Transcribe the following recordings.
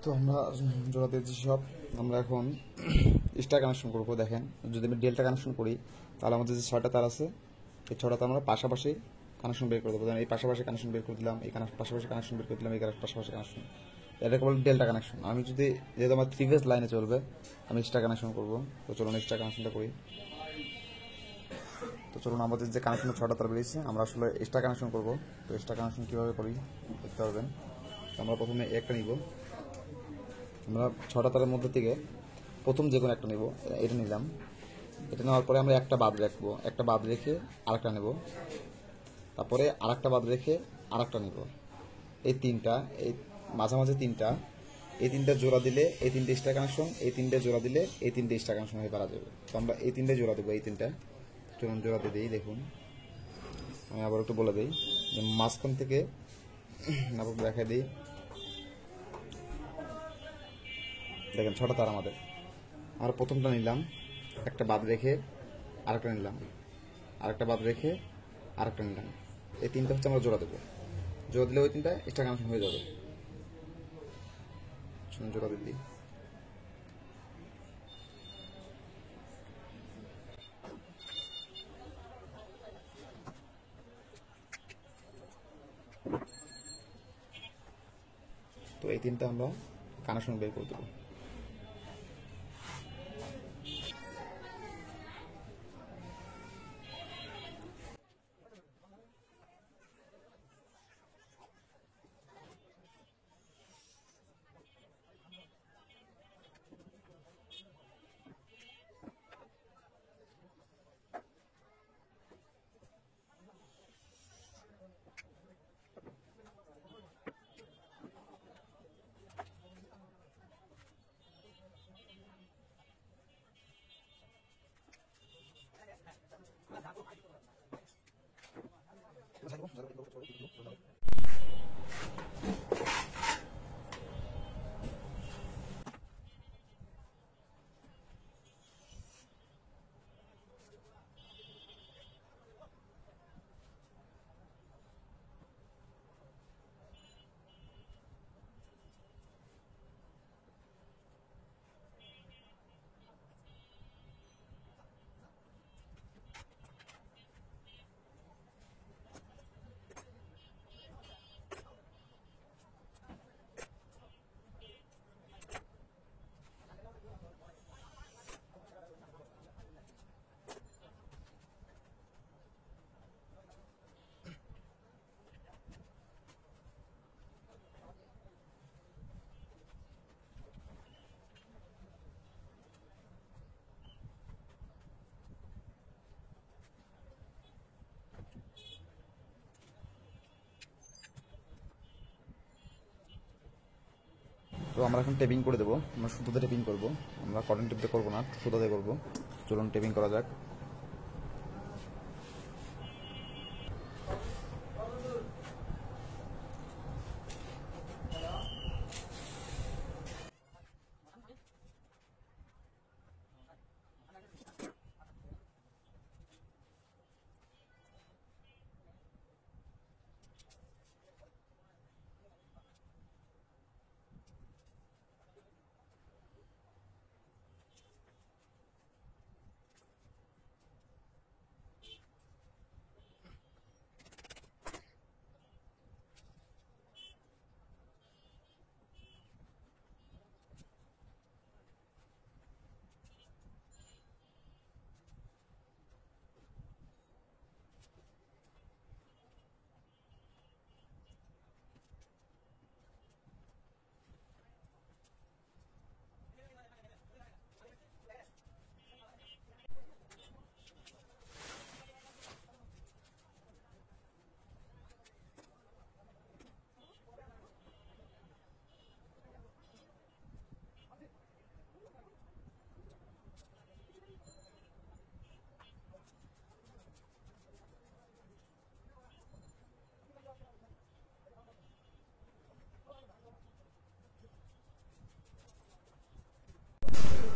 তো আমরা জোড়া দিয়েছি সব। আমরা এখন স্টার কানেকশন করবো। দেখেন, যদি আমি ডেল্টা কানেকশন করি তাহলে আমাদের যে 6টা তার আছে, এই 6টা তার আমরা পাশাপাশি কানেকশন বের করে দেবো। এই পাশাপাশি কানেকশন বের করে দিলাম, এই পাশাপাশি কানেকশন বের করে দিলাম, এই পাশাপাশি কানেকশন, এটাকে বলে ডেল্টা কানেকশন। আমি যদি, যেহেতু আমার 3 ফেজ লাইনে চলবে, আমি স্টার কানেকশন করবো। তো চলুন স্টার কানেকশনটা করি। তো চলুন, আমাদের যে কানেকশন 6টা তার বেরিয়েছে, আমরা আসলে স্টার কানেকশন করবো। তো স্টার কানেকশন কীভাবে করি দেখতে পারবেন। আমরা প্রথমে একটা নিব। আমরা 6টা তারের মধ্যে থেকে প্রথম যে কোনো একটা নেব। এটা নিলাম। এটা নেওয়ার পরে আমরা একটা বাদ রাখবো, একটা বাদ রেখে আরেকটা নেব, তারপরে আরেকটা বাদ রেখে আরেকটা নেব। এই তিনটা, এই মাঝামাঝি তিনটা, এই তিনটা জোড়া দিলে এই তিনটে স্টার কানেকশন, এই তিনটে জোড়া দিলে এই তিনটে স্টার কানেকশন হয়ে পারা যাবে। তো আমরা এই তিনটে জোড়া দেবো। এই তিনটা চলুন জোড়া দিয়ে দিই। দেখুন, আমি আবার একটু বলে দিই যে মাঝখান থেকে আবার দেখা দিই। দেখেন 6টা তার আমাদের। আমরা প্রথমটা নিলাম, একটা বাদ রেখে আরেকটা নিলাম, আরেকটা বাদ রেখে আরেকটা নিলাম। এই তিনটা হচ্ছে আমরা জোড়া দেবো। জোড়া দিলে ওই তিনটা এক্সট্রা কানেকশন হয়ে যাবে। জোড়া দিয়ে দিই। তো এই তিনটা আমরা কানেকশন বের করে দেবো। তো আমরা এখন টেপিং করে দেবো। আমরা সুতোতে টেপিং করবো, আমরা কটন টেপ দিয়ে করবো না, সুতোতে করবো। চলুন টেপিং করা যাক।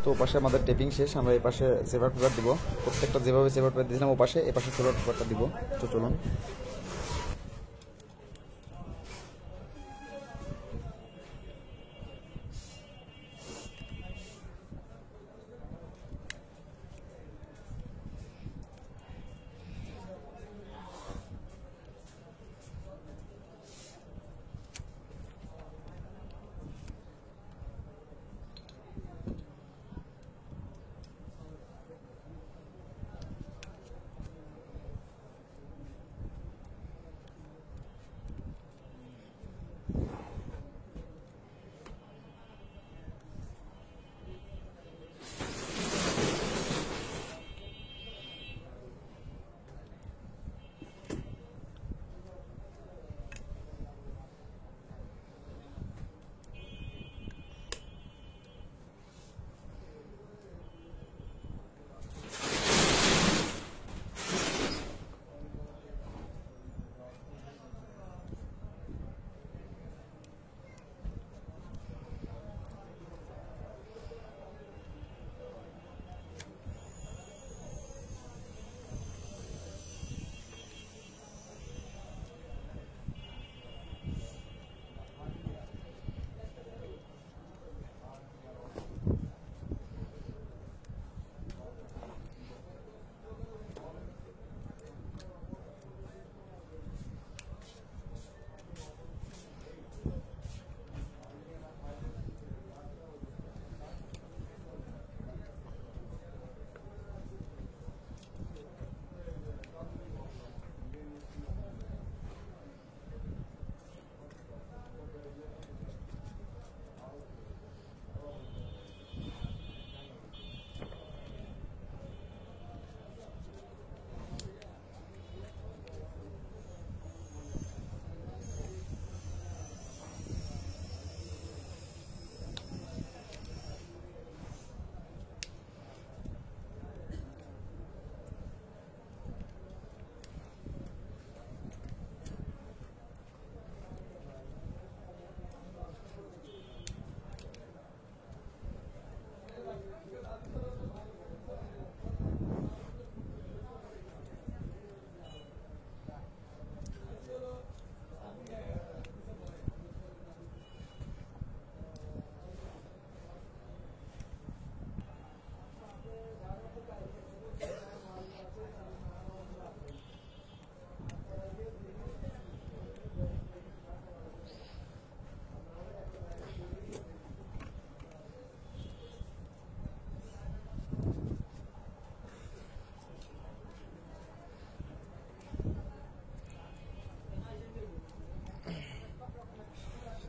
তো ওপাশে আমাদের টেপিং শেষ। আমরা এই পাশে সেভার পেপার দিব। প্রত্যেকটা যেভাবে সেভার পেপার দিয়েছিলাম ওপাশে, এ পাশে সেভার পেপারটা দিব। তো চলুন।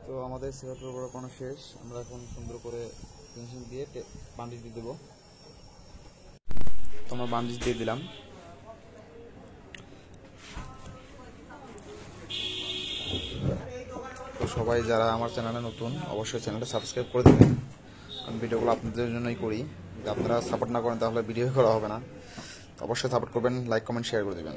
তো আমাদের সিরাপের উপর কোনো শেষ, আমরা এখন সুন্দর করে ফিনিশিং দিয়ে বান্ডিজ দিয়ে দেবো। তো আমরা বান্ডিজ দিয়ে দিলাম। তো সবাই যারা আমার চ্যানেলে নতুন অবশ্যই চ্যানেলটা সাবস্ক্রাইব করে দেবেন, কারণ ভিডিওগুলো আপনাদের জন্যই করি। যদি আপনারা সাপোর্ট না করেন তাহলে ভিডিও করা হবে না। অবশ্যই সাপোর্ট করবেন, লাইক কমেন্ট শেয়ার করে দেবেন।